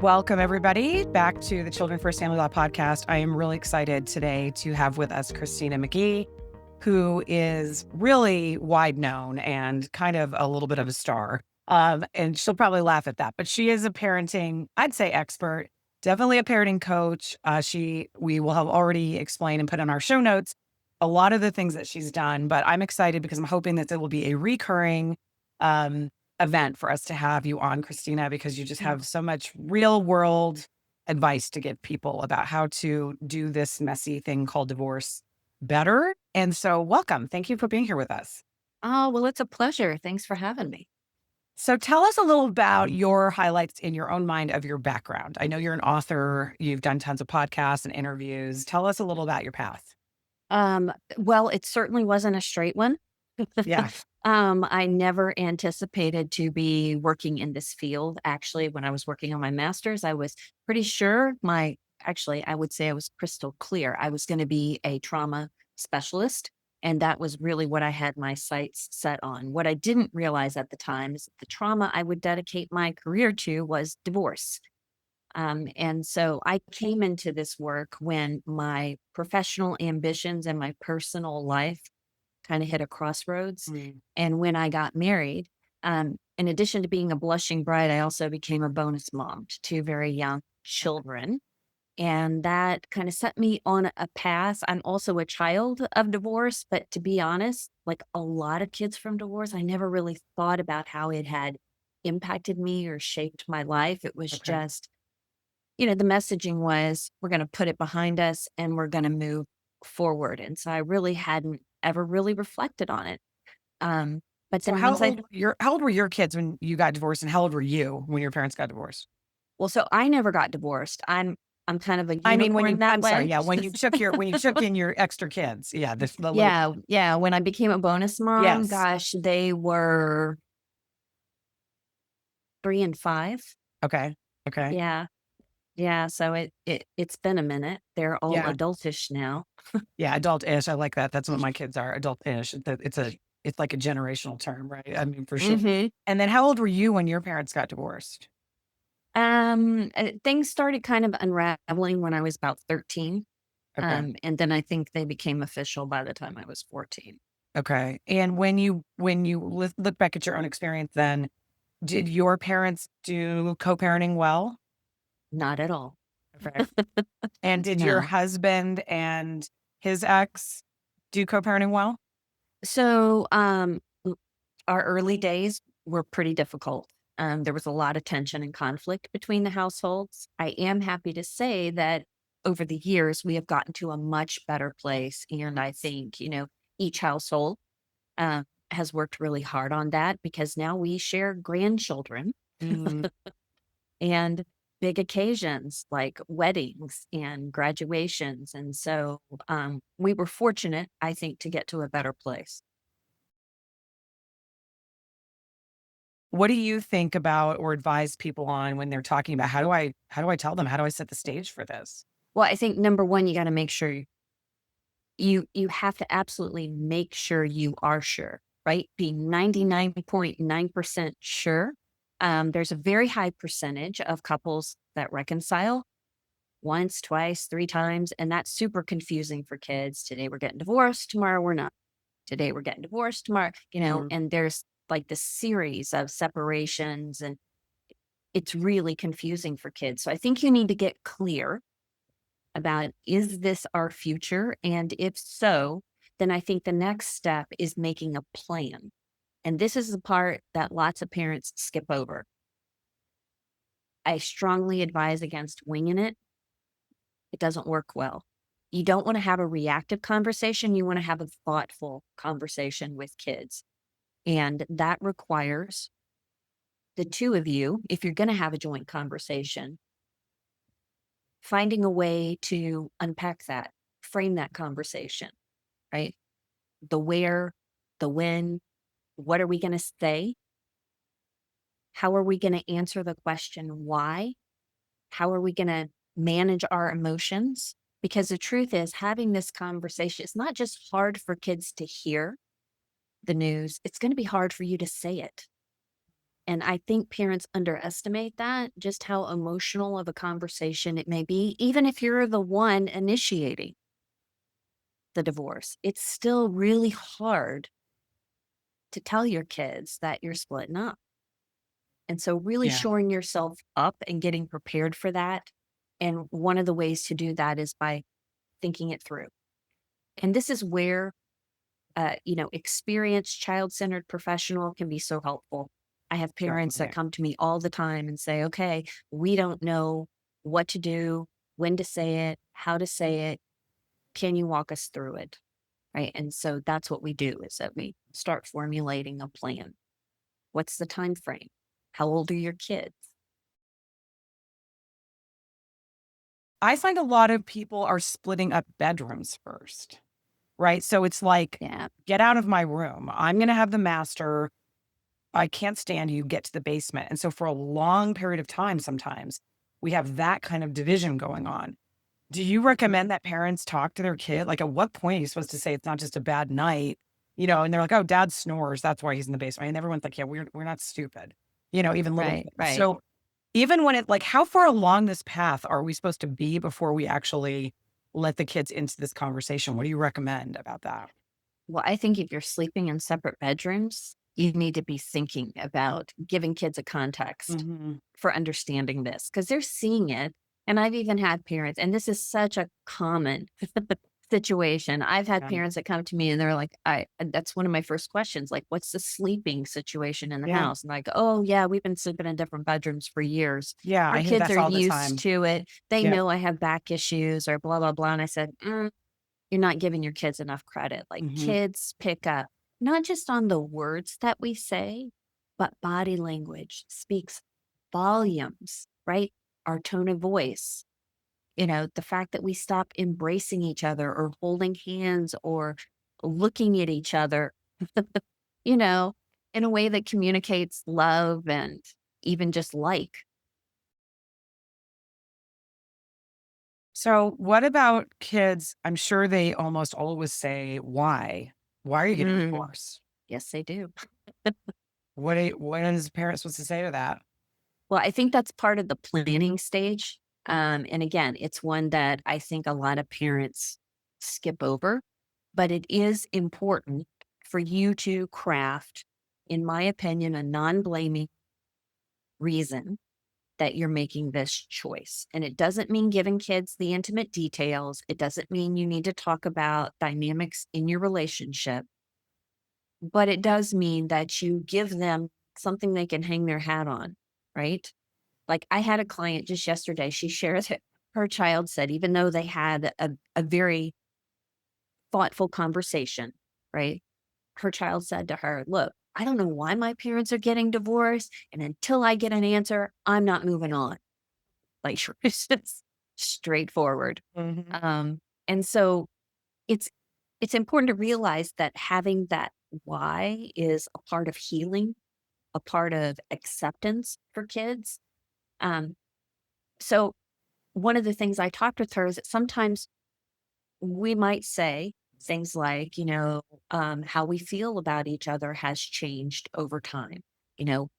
Welcome, everybody, back to the Children First Family Law podcast. I am really excited today to have with us Christina McGhee, who is really wide known and kind of a little bit of a star. And she'll probably laugh at that, but she is a parenting, I'd say, expert, definitely a parenting coach. We will have already explained and put in our show notes a lot of the things that she's done, but I'm excited because I'm hoping that it will be a recurring event for us to have you on, Christina, because you just have so much real world advice to give people about how to do this messy thing called divorce better. And so welcome. Thank you for being here with us. Oh, well, it's a pleasure. Thanks for having me. So tell us a little about your highlights in your own mind of your background. I know you're an author, you've done tons of podcasts and interviews. Tell us a little about your path. Well, it certainly wasn't a straight one. Yeah. I never anticipated to be working in this field. Actually, when I was working on my master's, I was pretty sure I would say I was crystal clear. I was going to be a trauma specialist. And that was really what I had my sights set on. What I didn't realize at the time is that the trauma I would dedicate my career to was divorce. And so I came into this work when my professional ambitions and my personal life kind of hit a crossroads. Mm. And when I got married, in addition to being a blushing bride, I also became a bonus mom to two very young children. And that kind of set me on a path. I'm also a child of divorce, but to be honest, like a lot of kids from divorce, I never really thought about how it had impacted me or shaped my life. It was Okay. just the messaging was, we're going to put it behind us and we're going to move forward. And so I really hadn't ever really reflected on it. Um, but So then once I, how old were your kids when you got divorced, and how old were you when your parents got divorced? well, so I never got divorced. I'm kind of a I mean, unicorn that I'm sorry, way. yeah, when you took in your extra kids, yeah, the little, Yeah. Yeah. When I became a bonus mom, yes, gosh, they were 3 and 5. okay, okay, Yeah. Yeah. So it's been a minute. They're all yeah, adultish now. yeah, adult-ish, I like that, that's what my kids are, adult-ish, it's like a generational term, right? I mean, for sure. hmm And then how old were you when your parents got divorced? Things started kind of unraveling when I was about 13. Okay, And then I think they became official by the time I was 14. okay, and when you look back at your own experience then, did your parents do co-parenting well? Not at all. Okay. And did your No. husband and his ex do co-parenting well? So, our early days were pretty difficult. There was a lot of tension and conflict between the households. I am happy to say that over the years, we have gotten to a much better place. And I think, each household uh, has worked really hard on that because now we share grandchildren Mm. and big occasions like weddings and graduations. And so we were fortunate, I think, to get to a better place. What do you think about or advise people on when they're talking about how do I tell them? How do I set the stage for this? Well, I think number one, you got to make sure you have to absolutely make sure you are sure, right? Be 99.9% sure. There's a very high percentage of couples that reconcile once, twice, 3 times, and that's super confusing for kids. Today we're getting divorced, tomorrow we're not. Today we're getting divorced, tomorrow, Mm. and there's like this series of separations, and it's really confusing for kids. So I think you need to get clear about, is this our future? And if so, then I think the next step is making a plan. And this is the part that lots of parents skip over. I strongly advise against winging it. It doesn't work well. You don't want to have a reactive conversation. You want to have a thoughtful conversation with kids. And that requires the two of you, if you're going to have a joint conversation, finding a way to unpack that, frame that conversation, right? The where, the when, what are we going to say? How are we going to answer the question why? How are we going to manage our emotions? Because the truth is, having this conversation, it's not just hard for kids to hear the news, it's going to be hard for you to say it. And I think parents underestimate that, just how emotional of a conversation it may be, even if you're the one initiating the divorce. It's still really hard to tell your kids that you're splitting up. And so, really Yeah. shoring yourself up and getting prepared for that. And one of the ways to do that is by thinking it through. And this is where, experienced child centered professional can be so helpful. I have parents that Definitely. come to me all the time and say, okay, we don't know what to do, when to say it, how to say it. Can you walk us through it? Right. And so that's what we do is that we start formulating a plan. What's the time frame? How old are your kids? I find a lot of people are splitting up bedrooms first, right? So it's like, Yeah. get out of my room. I'm going to have the master. I can't stand you. Get to the basement. And so for a long period of time, sometimes we have that kind of division going on. Do you Mhm. recommend that parents talk to their kid? Like, at what point are you supposed to say it's not just a bad night? And they're like, oh, dad snores. That's why he's in the basement. And everyone's like, yeah, we're not stupid, even little Right. things. Right. So even when it like, how far along this path are we supposed to be before we actually let the kids into this conversation? What do you recommend about that? Well, I think if you're sleeping in separate bedrooms, you need to be thinking about giving kids a context Hmm. for understanding this because they're seeing it. And I've even had parents, and this is such a common situation. I've had Yeah. parents that come to me and they're like, that's one of my first questions, like, what's the sleeping situation in the Yeah. house? And like, oh, yeah, we've been sleeping in different bedrooms for years. Yeah. Our I hear kids this are all the used time. to it. They Yeah. know I have back issues or blah, blah, blah. And I said, you're not giving your kids enough credit. Like Hmm. kids pick up not just on the words that we say, but body language speaks volumes, right? Our tone of voice, the fact that we stop embracing each other or holding hands or looking at each other, you know, in a way that communicates love and even just like. So what about kids? I'm sure they almost always say, why? Why are you getting Mm, divorced? yes, they do. What is a parent supposed to say to that? Well, I think that's part of the planning stage. And again, it's one that I think a lot of parents skip over, but it is important for you to craft, in my opinion, a non blaming reason that you're making this choice. And it doesn't mean giving kids the intimate details, it doesn't mean you need to talk about dynamics in your relationship, but it does mean that you give them something they can hang their hat on, right? Like, I had a client just yesterday, she shared that her child said even though they had a very thoughtful conversation, right? Her child said to her, "Look, I don't know why my parents are getting divorced, and until I get an answer, I'm not moving on." Like, it's just straightforward. Mhm. And so it's it's important to realize that having that why is a part of healing, a part of acceptance for kids. Um, so one of the things I talked with her is that sometimes we might say things like, how we feel about each other has changed over time.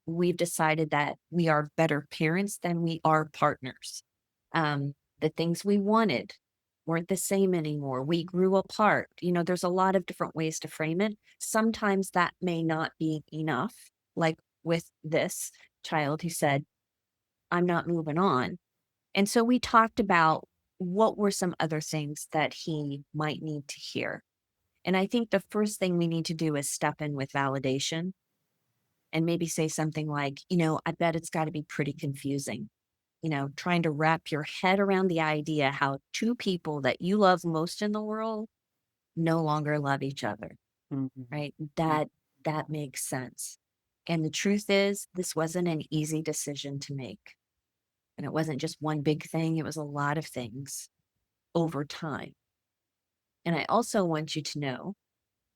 We've decided that we are better parents than we are partners. The things we wanted weren't the same anymore. We grew apart. There's a lot of different ways to frame it. Sometimes that may not be enough, like with this child who said, I'm not moving on, and so we talked about what were some other things that he might need to hear. And I think the first thing we need to do is step in with validation and maybe say something like, I bet it's got to be pretty confusing, trying to wrap your head around the idea how two people that you love most in the world no longer love each other, Mhm. right? That makes sense. And the truth is, this wasn't an easy decision to make. And it wasn't just one big thing, it was a lot of things over time. And I also want you to know,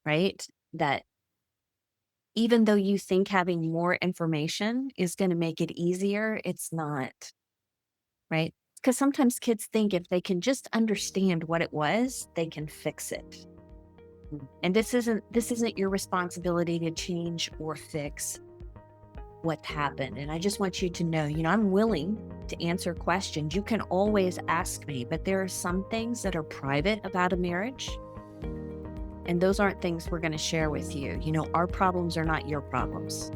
right, that even though you think having more information is going to make it easier, it's not, right? Because sometimes kids think if they can just understand what it was, they can fix it. Mhm. And this isn't your responsibility to change or fix what happened. And I just want you to know, I'm willing to answer questions. You can always ask me, but there are some things that are private about a marriage. And those aren't things we're going to share with you. Our problems are not your problems.